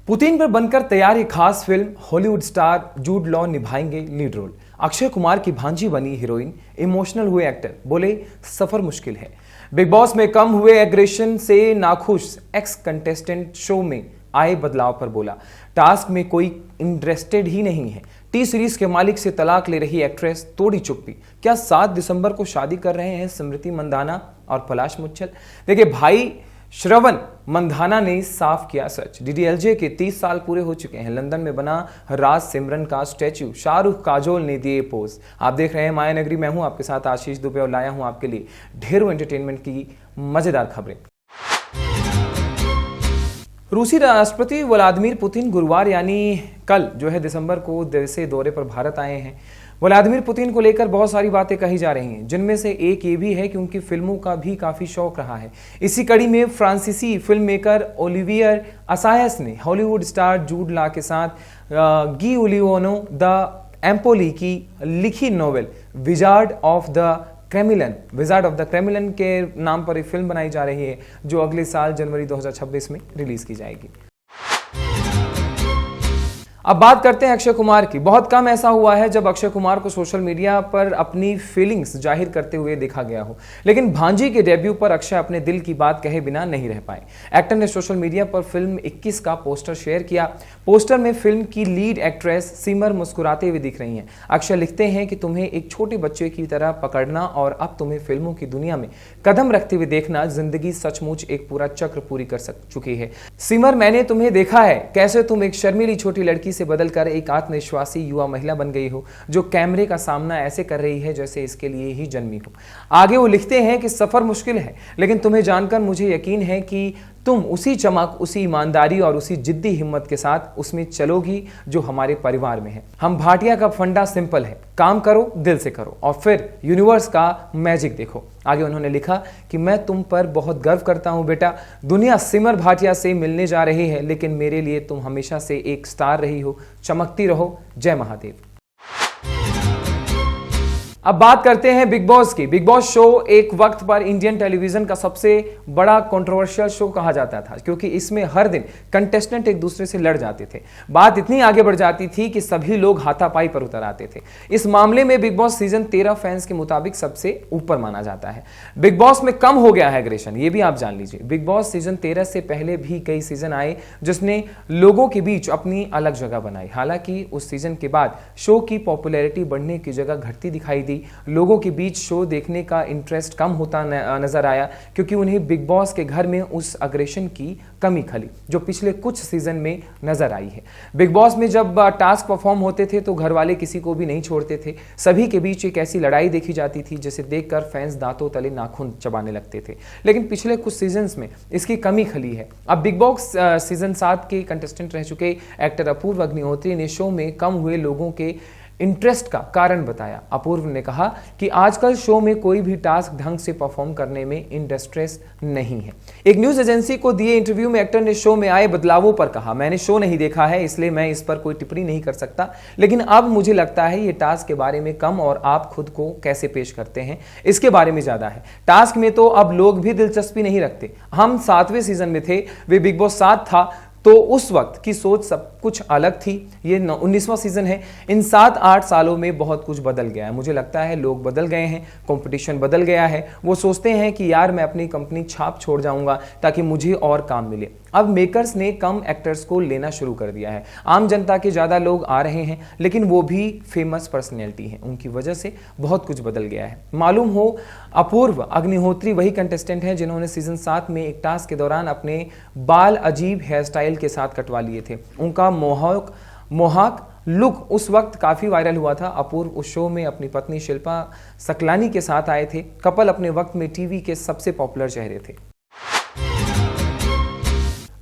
Putin पर बनकर तैयार ये खास फिल्म, हॉलीवुड स्टार जूड लॉ निभाएंगे लीड रोल। अक्षय कुमार की भांजी बनी हीरोइन, इमोशनल हुए एक्टर, बोले सफर मुश्किल है। बिग बॉस में कम हुए एग्रेशन से नाखुश एक्स कंटेस्टेंट शो में आए बदलाव पर बोला, टास्क में कोई इंटरेस्टेड ही नहीं है। टी सीरीज के मालिक से तलाक ले रही एक्ट्रेस तोड़ी चुप्पी। क्या 7 दिसंबर को शादी कर रहे हैं स्मृति मंदाना और पलाश मुच्छल? देखिए भाई श्रवण मंधाना ने साफ किया सच। डीडीएलजे के 30 साल पूरे हो चुके हैं। लंदन में बना राज सिमरन का स्टैच्यू, शाहरुख काजोल ने दिए पोज। आप देख रहे हैं माया नगरी, मैं हूं आपके साथ आशीष दुबे और लाया हूं आपके लिए ढेरों एंटरटेनमेंट की मजेदार खबरें। रूसी राष्ट्रपति व्लादिमीर पुतिन गुरुवार यानी कल जो है दिसंबर को देश दौरे पर भारत आए हैं। व्लादिमीर पुतिन को लेकर बहुत सारी बातें कही जा रही हैं, जिनमें से एक ये भी है कि उनकी फिल्मों का भी काफी शौक रहा है। इसी कड़ी में फ्रांसीसी फिल्म मेकर ओलिवियर असायस ने हॉलीवुड स्टार जूड लॉ के साथ गिउलियानो द एम्पोली की लिखी novel wizard of the Kremlin के नाम पर एक फिल्म बनाई जा रही है, जो अगले साल जनवरी 2026 में रिलीज की जाएगी। अब बात करते हैं अक्षय कुमार की। बहुत कम ऐसा हुआ है जब अक्षय कुमार को सोशल मीडिया पर अपनी फीलिंग्स जाहिर करते हुए देखा गया हो, लेकिन भांजी के डेब्यू पर अक्षय अपने दिल की बात कहे बिना नहीं रह पाए। एक्टर ने सोशल मीडिया पर फिल्म 21 का पोस्टर शेयर किया। पोस्टर में फिल्म की लीड एक्ट्रेस सिमर मुस्कुराते हुए दिख रही हैं। अक्षय लिखते हैं कि तुम्हें एक छोटे बच्चे की तरह पकड़ना और अब तुम्हें फिल्मों की दुनिया में कदम रखते हुए देखना, जिंदगी सचमुच एक पूरा चक्र पूरी कर चुकी है। सिमर, मैंने तुम्हें देखा है कैसे तुम एक शर्मीली छोटी लड़की से बदलकर एक आत्मविश्वासी युवा महिला बन गई हो, जो कैमरे का सामना ऐसे कर रही है जैसे इसके लिए ही जन्मी हो। आगे वो लिखते हैं कि सफर मुश्किल है, लेकिन तुम्हें जानकर मुझे यकीन है कि तुम उसी चमक, उसी ईमानदारी और उसी जिद्दी हिम्मत के साथ उसमें चलोगी जो हमारे परिवार में है। हम भाटिया का फंडा सिंपल है, काम करो, दिल से करो और फिर यूनिवर्स का मैजिक देखो। आगे उन्होंने लिखा कि मैं तुम पर बहुत गर्व करता हूं बेटा। दुनिया सिमर भाटिया से मिलने जा रही है, लेकिन मेरे लिए तुम हमेशा से एक स्टार रही हो। चमकती रहो। जय महादेव। अब बात करते हैं बिग बॉस की। बिग बॉस शो एक वक्त पर इंडियन टेलीविजन का सबसे बड़ा कंट्रोवर्शियल शो कहा जाता था, क्योंकि इसमें हर दिन कंटेस्टेंट एक दूसरे से लड़ जाते थे। बात इतनी आगे बढ़ जाती थी कि सभी लोग हाथापाई पर उतर आते थे। इस मामले में बिग बॉस सीजन 13 फैंस के मुताबिक सबसे ऊपर माना जाता है। बिग बॉस में कम हो गया है एग्रेशन, ये भी आप जान लीजिए। बिग बॉस सीजन 13 से पहले भी कई सीजन आए जिसने लोगों के बीच अपनी अलग जगह बनाई। हालांकि उस सीजन के बाद शो की पॉपुलैरिटी बढ़ने की जगह घटती दिखाई दी। लोगों के बीच शो देखने का इंटरेस्ट कम होता नजर आया, क्योंकि उन्हें बिग बॉस के घर में उस अग्रेशन की कमी खली जो पिछले कुछ सीजन में नजर आई है। बिग बॉस में जब टास्क परफॉर्म होते थे तो घर वाले किसी को भी नहीं छोड़ते थे। सभी के बीच एक ऐसी लड़ाई देखी जाती थी जिसे देखकर फैंस दांतों तले नाखून चबाने लगते थे, लेकिन पिछले कुछ सीजन्स में इसकी कमी खली है। अब बिग बॉस सीजन 7 के कंटेस्टेंट रह चुके एक्टर अपूर्व अग्निहोत्री ने शो में कम हुए लोगों के इंटरेस्ट का कारण बताया। अपूर्व ने कहा कि आजकल शो में कोई भी टास्क ढंग से परफॉर्म करने में इंटरेस्ट नहीं है। एक न्यूज एजेंसी को दिए इंटरव्यू में एक्टर ने शो में आए बदलावों पर कहा, मैंने शो नहीं देखा है इसलिए मैं इस पर कोई टिप्पणी नहीं कर सकता, लेकिन अब मुझे लगता है ये टास्क के बारे में कम और आप खुद को कैसे पेश करते हैं इसके बारे में ज्यादा है। टास्क में तो अब लोग भी दिलचस्पी नहीं रखते। हम 7वें सीजन में थे, वे बिग बॉस 7 था तो उस वक्त की सोच सब कुछ अलग थी। ये 19वां सीजन है। इन 7-8 सालों में बहुत कुछ बदल गया है। मुझे लगता है लोग बदल गए हैं, कंपटीशन बदल गया है। वो सोचते हैं कि यार मैं अपनी कंपनी छाप छोड़ जाऊंगा ताकि मुझे और काम मिले। अब मेकर्स ने कम एक्टर्स को लेना शुरू कर दिया है। आम जनता के ज्यादा लोग आ रहे हैं, लेकिन वो भी फेमस पर्सनैलिटी हैं। उनकी वजह से बहुत कुछ बदल गया है। मालूम हो अपूर्व अग्निहोत्री वही कंटेस्टेंट हैं जिन्होंने सीजन 7 में एक टास्क के दौरान अपने बाल अजीब हेयर स्टाइल के साथ कटवा लिए थे। उनका मोहक लुक उस वक्त काफी वायरल हुआ था। अपूर्व उस शो में अपनी पत्नी शिल्पा सकलानी के साथ आए थे। कपल अपने वक्त में टीवी के सबसे पॉपुलर चेहरे थे।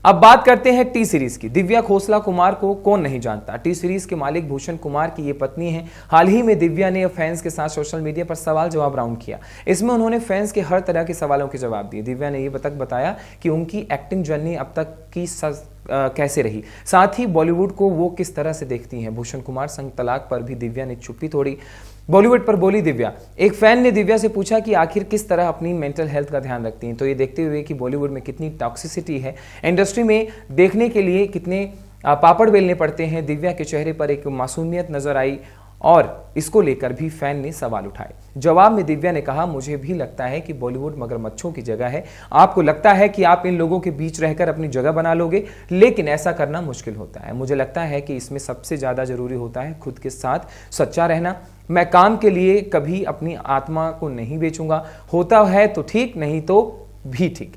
अब बात करते हैं टी सीरीज की। दिव्या खोसला कुमार को कौन नहीं जानता। टी सीरीज के मालिक भूषण कुमार की ये पत्नी है। हाल ही में दिव्या ने फैंस के साथ सोशल मीडिया पर सवाल जवाब राउंड किया। इसमें उन्होंने फैंस के हर तरह के सवालों के जवाब दिए। दिव्या ने ये बताया कि उनकी एक्टिंग जर्नी अब तक की कैसे रही, साथ ही बॉलीवुड को वो किस तरह से देखती हैं। भूषण कुमार संग तलाक पर भी दिव्या ने चुप्पी तोड़ी। बॉलीवुड पर बोली दिव्या। एक फैन ने दिव्या से पूछा कि आखिर किस तरह अपनी मेंटल हेल्थ का ध्यान रखती हैं। तो ये देखते हुए कि बॉलीवुड में कितनी टॉक्सिसिटी है, इंडस्ट्री में देखने के लिए कितने पापड़ बेलने पड़ते हैं। दिव्या के चेहरे पर एक मासूमियत नजर आई और इसको लेकर भी फैन ने सवाल उठाए। जवाब में दिव्या ने कहा, मुझे भी लगता है कि बॉलीवुड मगरमच्छों की जगह है। आपको लगता है कि आप इन लोगों के बीच रहकर अपनी जगह बना लोगे, लेकिन ऐसा करना मुश्किल होता है। मुझे लगता है कि इसमें सबसे ज्यादा जरूरी होता है खुद के साथ सच्चा रहना। मैं काम के लिए कभी अपनी आत्मा को नहीं बेचूंगा। होता है तो ठीक, नहीं तो भी ठीक।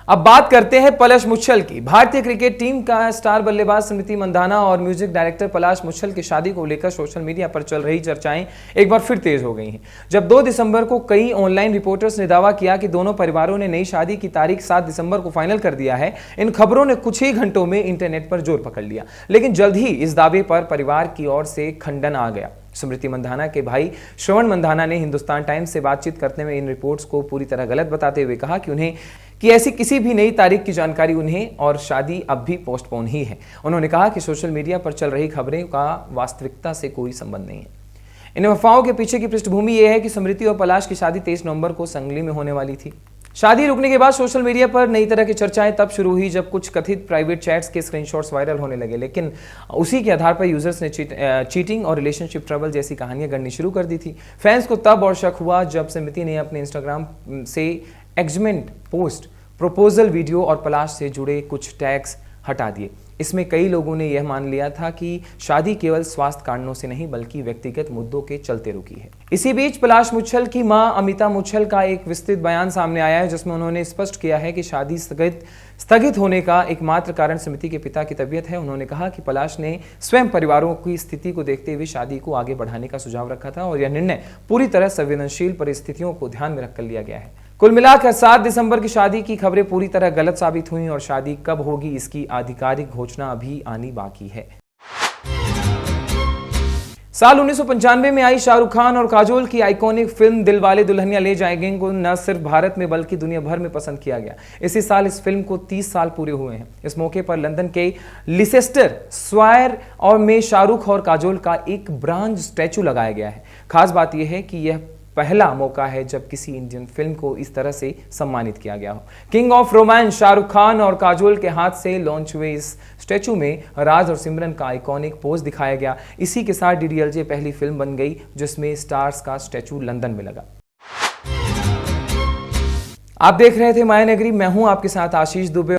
अब बात करते हैं पलाश मुच्छल की। भारतीय क्रिकेट टीम का स्टार बल्लेबाज स्मृति मंधाना और म्यूजिक डायरेक्टर पलाश मुच्छल की शादी को लेकर सोशल मीडिया पर चल रही चर्चाएं एक बार फिर तेज हो गई हैं। जब 2 दिसंबर को कई ऑनलाइन रिपोर्टर्स ने दावा किया कि दोनों परिवारों ने नई शादी की तारीख 7 दिसंबर को फाइनल कर दिया है, इन खबरों ने कुछ ही घंटों में इंटरनेट पर जोर पकड़ लिया। लेकिन जल्द ही इस दावे पर परिवार की ओर से खंडन आ गया। स्मृति मंधाना के भाई श्रवण मंधाना ने हिंदुस्तान टाइम्स से बातचीत करते हुए इन रिपोर्ट्स को पूरी तरह गलत बताते हुए कहा कि ऐसी किसी भी नई तारीख की जानकारी उन्हें और शादी अब भी पोस्टपोन ही है। उन्होंने कहा कि सोशल मीडिया पर चल रही खबरें का वास्तविकता से कोई संबंध नहीं है। इन अफवाहों के पीछे की पृष्ठभूमि यह है कि स्मृति और पलाश की शादी 23 नवंबर को संगली में होने वाली थी। शादी रुकने के बाद सोशल मीडिया पर नई तरह की चर्चाएं तब शुरू हुई जब कुछ कथित प्राइवेट चैट्स के स्क्रीनशॉट्स वायरल होने लगे। लेकिन उसी के आधार पर यूजर्स ने चीटिंग और रिलेशनशिप ट्रबल जैसी कहानियां गढ़नी शुरू कर दी थी। फैंस को तब और शक हुआ जब स्मृति ने अपने इंस्टाग्राम से एंगेजमेंट पोस्ट, प्रपोजल वीडियो और पलाश से जुड़े कुछ टैग्स हटा दिए। इसमें कई लोगों ने यह मान लिया था कि शादी केवल स्वास्थ्य कारणों से नहीं बल्कि व्यक्तिगत मुद्दों के चलते रुकी है। इसी बीच पलाश मुच्छल की मां अमिता मुच्छल का एक विस्तृत बयान सामने आया है, जिसमें उन्होंने स्पष्ट किया है कि शादी स्थगित होने का एकमात्र कारण स्मृति के पिता की तबीयत है। उन्होंने कहा कि पलाश ने स्वयं परिवारों की स्थिति को देखते हुए शादी को आगे बढ़ाने का सुझाव रखा था और यह निर्णय पूरी तरह संवेदनशील परिस्थितियों को ध्यान में रखकर लिया गया है। कुल मिलाकर 7 दिसंबर की शादी की खबरें पूरी तरह गलत साबित हुई और शादी कब होगी इसकी आधिकारिक घोषणा अभी आनी बाकी है। साल 1995 में आई शाहरुख खान और काजोल की आइकॉनिक फिल्म दिलवाले दुल्हनिया ले जाएंगे को न सिर्फ भारत में बल्कि दुनिया भर में पसंद किया गया। इसी साल इस फिल्म को 30 साल पूरे हुए हैं। इस मौके पर लंदन के लिसेस्टर स्क्वायर और में शाहरुख और काजोल का एक ब्रांज स्टैचू लगाया गया है। खास बात यह है कि यह पहला मौका है जब किसी इंडियन फिल्म को इस तरह से सम्मानित किया गया हो। King of romance Shahrukh Khan और काजोल के हाथ से लॉन्च हुए इस स्टैचू में राज और सिमरन का आइकॉनिक पोज दिखाया गया। इसी के साथ डीडीएलजे पहली फिल्म बन गई जिसमें स्टार्स का स्टैचू लंदन में लगा। आप देख रहे थे माया नगरी, मैं हूं आपके साथ आशीष दुबे।